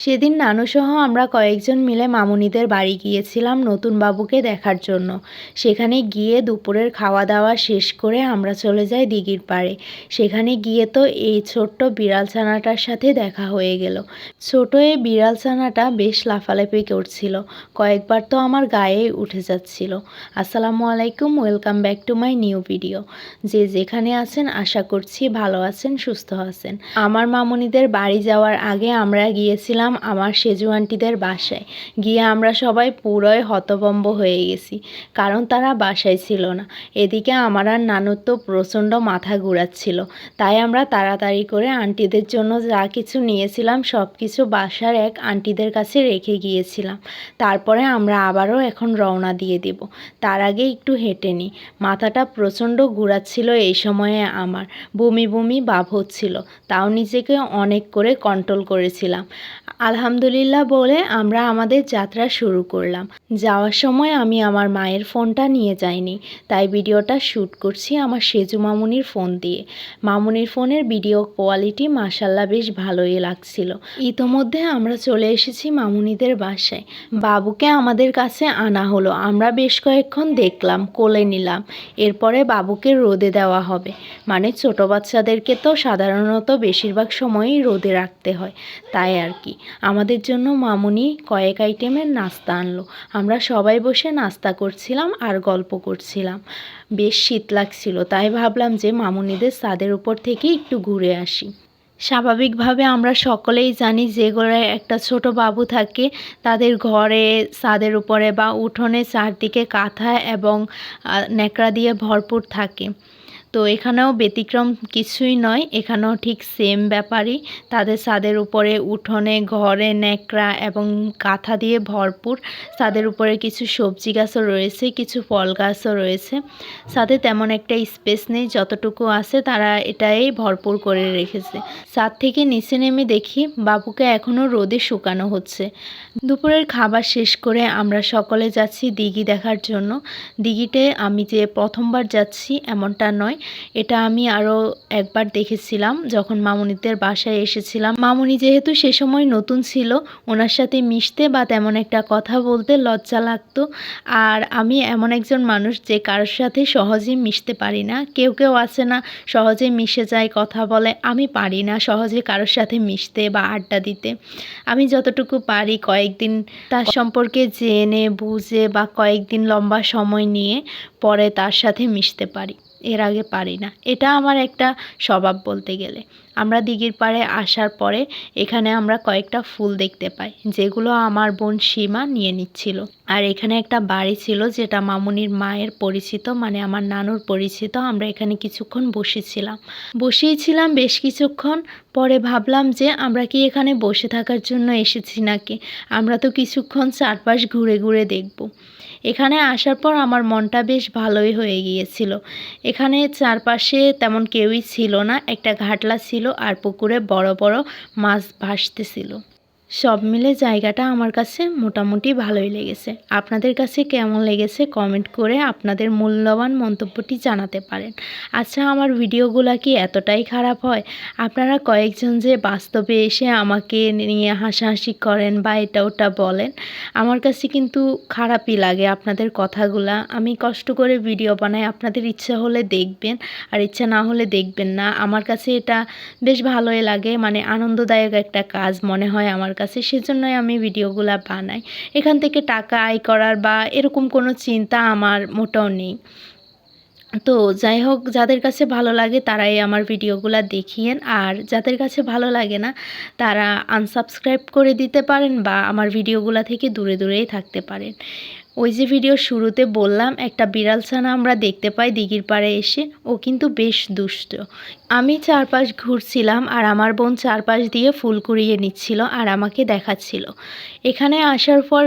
সেদিন নানুসহ আমরা কয়েকজন মিলে মামুনিদের বাড়ি গিয়েছিলাম নতুন বাবুকে দেখার জন্য। সেখানে গিয়ে দুপুরের খাওয়া দাওয়া শেষ করে আমরা চলে যাই দিঘির পাড়ে। সেখানে গিয়ে তো এই ছোট্ট বিড়াল ছানাটার সাথে দেখা হয়ে গেল। ছোট এই বিড়াল ছানাটা বেশ লাফালাফি করছিল, কয়েকবার তো আমার গায়ে উঠে যাচ্ছিল। আসসালামু আলাইকুম, welcome back to my new video. যে যেখানে আছেন আশা করছি ভালো আছেন, সুস্থ আছেন। আমার মামুনিদের বাড়ি যাওয়ার আগে আমরা গিয়েছিলাম আমার সেজু আন্টিদের বাসায়। গিয়ে আমরা সবাই পুরোই হতভম্ব হয়ে গেছি, কারণ তারা বাসায় ছিল না। এদিকে আমার আর নানুর তো প্রচণ্ড মাথা ঘুরাচ্ছিল, তাই আমরা তাড়াতাড়ি করে আন্টিদের জন্য যা কিছু নিয়েছিলাম সব কিছু বাসার এক আন্টিদের কাছে রেখে গিয়েছিলাম। তারপরে আমরা আবারও এখন রওনা দিয়ে দেব। তার আগে একটু হেঁটে নিই, মাথাটা প্রচণ্ড ঘুরাচ্ছিল এই সময়ে, আমার বমি বমি ভাব হচ্ছিল, তাও নিজেকে অনেক করে কন্ট্রোল করেছিলাম। আলহামদুলিল্লাহ বলে আমরা আমাদের যাত্রা শুরু করলাম। যাওয়ার সময় আমি আমার মায়ের ফোনটা নিয়ে যাইনি, তাই ভিডিওটা শ্যুট করছি আমার সেজু মামুনির ফোন দিয়ে। মামুনির ফোনের ভিডিও কোয়ালিটি মাশাল্লাহ বেশ ভালোই লাগছিল। ইতোমধ্যে আমরা চলে এসেছি মামুনিদের বাসায়। বাবুকে আমাদের কাছে আনা হলো, আমরা বেশ কয়েকক্ষণ দেখলাম, কোলে নিলাম। এরপরে বাবুকে রোদে দেওয়া হবে, মানে ছোট বাচ্চাদেরকে তো সাধারণত বেশিরভাগ সময়ই রোদে রাখতে হয়, তাই আর কি। আমাদের জন্য মামুনি কয়েক আইটেমের নাস্তা আনলো। আমরা সবাই বসে নাস্তা করছিলাম আর গল্প করছিলাম। বেশ শীত লাগছিল, তাই ভাবলাম যে মামুনিদের ছাদের উপর থেকে একটু ঘুরে আসি। স্বাভাবিকভাবে আমরা সকলেই জানি যে ঘরে একটা ছোট বাবু থাকে তাদের ঘরে ছাদের উপরে বা উঠোনে চারদিকে কাঁথা এবং ন্যাকড়া দিয়ে ভরপুর থাকে। তো এখানেও ব্যতিক্রম কিছুই নয়, এখানেও ঠিক সেম ব্যাপারই। তাদের ছাদের উপরে উঠোনে ঘরে ন্যাকড়া এবং কাঁথা দিয়ে ভরপুর। ছাদের উপরে কিছু সবজি গাছও রয়েছে, কিছু ফল গাছও রয়েছে। ছাদে তেমন একটা স্পেস নেই, যতটুকু আছে তারা এটাই ভরপুর করে রেখেছে। ছাদ থেকে নিচে নেমে দেখি বাবুকে এখনও রোদে শুকানো হচ্ছে। দুপুরের খাবার শেষ করে আমরা সকলে যাচ্ছি দিঘি দেখার জন্য। দিঘিতে আমি যে প্রথমবার যাচ্ছি এমনটা নয়, এটা আমি আরও একবার দেখেছিলাম যখন মামুনিদের বাসায় এসেছিলাম। মামুনি যেহেতু সে সময় নতুন ছিল, ওনার সাথে মিশতে বা তেমন একটা কথা বলতে লজ্জা লাগতো। আর আমি এমন একজন মানুষ যে কারোর সাথে সহজে মিশতে পারি না। কেউ কেউ আছে না সহজে মিশে যায়, কথা বলে, আমি পারি না সহজে কারোর সাথে মিশতে বা আড্ডা দিতে। আমি যতটুকু পারি কয়েকদিন তার সম্পর্কে জেনে বুঝে বা কয়েকদিন লম্বা সময় নিয়ে পরে তার সাথে মিশতে পারি, এর আগে পারি না। এটা আমার একটা স্বভাব বলতে গেলে। আমরা দিঘির পাড়ে আসার পরে এখানে আমরা কয়েকটা ফুল দেখতে পাই, যেগুলো আমার বোন সীমা নিয়ে নিচ্ছিল। আর এখানে একটা বাড়ি ছিল যেটা মামুনির মায়ের পরিচিত, মানে আমার নানুর পরিচিত। আমরা এখানে কিছুক্ষণ বসেছিলাম বেশ কিছুক্ষণ। পরে ভাবলাম যে আমরা কি এখানে বসে থাকার জন্য এসেছি নাকি, আমরা তো কিছুক্ষণ চারপাশ ঘুরে ঘুরে দেখব। এখানে আসার পর আমার মনটা বেশ ভালোই হয়ে গিয়েছিল। এখানে চারপাশে তেমন কেউই ছিল না, একটা ঘাটলা ছিল আর পুকুরে বড় বড় মাছ ভাসতেছিল। সব মিলে জায়গাটা আমার কাছে মোটামুটি ভালোই লেগেছে। আপনাদের কাছে কেমন লেগেছে কমেন্ট করে আপনাদের মূল্যবান মন্তব্যটি জানাতে পারেন। আচ্ছা, আমার ভিডিওগুলো কি এতটাই খারাপ হয়? আপনারা কয়েকজন যে বাস্তবে এসে আমাকে নিয়ে হাসাহাসি করেন বা এটা ওটা বলেন, আমার কাছে কিন্তু খারাপই লাগে আপনাদের কথাগুলা। আমি কষ্ট করে ভিডিও বানাই, আপনাদের ইচ্ছা হলে দেখবেন আর ইচ্ছা না হলে দেখবেন না। আমার কাছে এটা বেশ ভালোই লাগে, মানে আনন্দদায়ক একটা কাজ মনে হয় আমার কাছে, সেজন্যই আমি ভিডিওগুলো বানাই। এখান থেকে টাকা আয় করার বা এরকম কোনো চিন্তা আমার মোটেও নেই। তো যাই হোক, যাদের কাছে ভালো লাগে তারাই আমার ভিডিওগুলো দেখিয়েন, আর যাদের কাছে ভালো লাগে না তারা আনসাবস্ক্রাইব করে দিতে পারেন বা আমার ভিডিওগুলো থেকে দূরে দূরেই থাকতে পারেন। ওই যে ভিডিওর শুরুতে বললাম একটা বিড়াল ছানা আমরা দেখতে পাই দিঘির পাড়ে এসে, ও কিন্তু বেশ দুষ্ট। আমি চারপাশ ঘুরছিলাম আর আমার বোন চারপাশ দিয়ে ফুল কুড়িয়ে নিচ্ছিল আর আমাকে দেখাচ্ছিল। এখানে আসার পর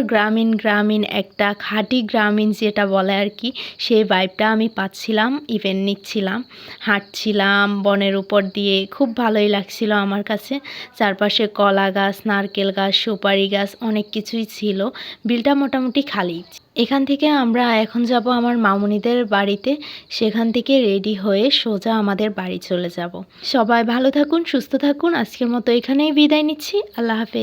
গ্রামীণ একটা খাঁটি গ্রামীণ যেটা বলে আর কি, সেই ভাইবটা আমি পাচ্ছিলাম। ইভেন নিচ্ছিলাম, হাঁটছিলাম বনের উপর দিয়ে, খুব ভালোই লাগছিল আমার কাছে। চারপাশে কলা গাছ, নারকেল গাছ, সুপারি গাছ, অনেক কিছুই ছিল। বিলটা মোটামুটি খালি। এখান থেকে আমরা এখন যাব আমার মামুনিদের বাড়িতে। সেখান থেকে রেডি হয়ে সোজা আমাদের বাড়ি চলে যাব। সবাই ভালো থাকুন, সুস্থ থাকুন। আজকের মতো এখানেই বিদায় নিচ্ছি। আল্লাহ হাফেজ।